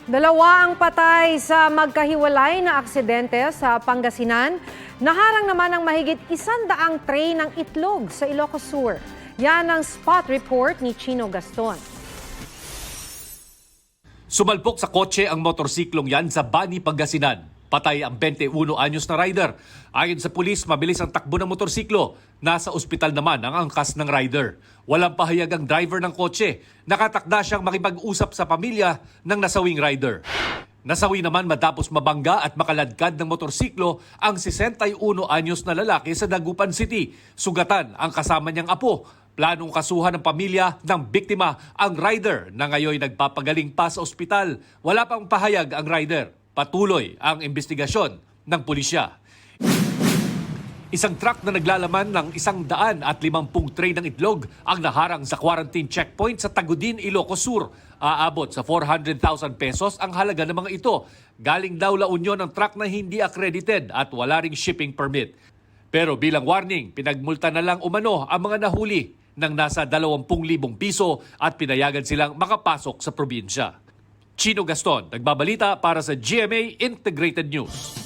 Dalawa ang patay sa magkahiwalay na aksidente sa Pangasinan. Naharang naman ang mahigit 100 tray ng itlog sa Ilocos Sur. Yan ang spot report ni Chino Gaston. Sumalpok sa kotse ang motorsiklong yan sa Bani, Pangasinan. Patay ang 21 anyos na rider. Ayon sa pulis, mabilis ang takbo ng motorsiklo. Nasa ospital naman ang angkas ng rider. Walang pahayag ang driver ng kotse. Nakatakda siyang makipag-usap sa pamilya ng nasawing rider. Nasawi naman matapos mabangga at makaladkad ng motorsiklo ang 61 anyos na lalaki sa Dagupan City. Sugatan ang kasama niyang apo. Planong kasuhan ng pamilya ng biktima ang rider na ngayon nagpapagaling pa sa ospital. Wala pang pahayag ang rider. Patuloy ang investigasyon ng pulisya. Isang truck na naglalaman ng 150 tray ng itlog ang naharang sa quarantine checkpoint sa Tagudin, Ilocos Sur. Aabot sa 400,000 pesos ang halaga ng mga ito. Galing daw La Union ang truck na hindi accredited at wala ring shipping permit. Pero bilang warning, pinagmulta na lang umano ang mga nahuli ng nasa 20,000 piso at pinayagan silang makapasok sa probinsya. Chino Gaston, nagbabalita para sa GMA Integrated News.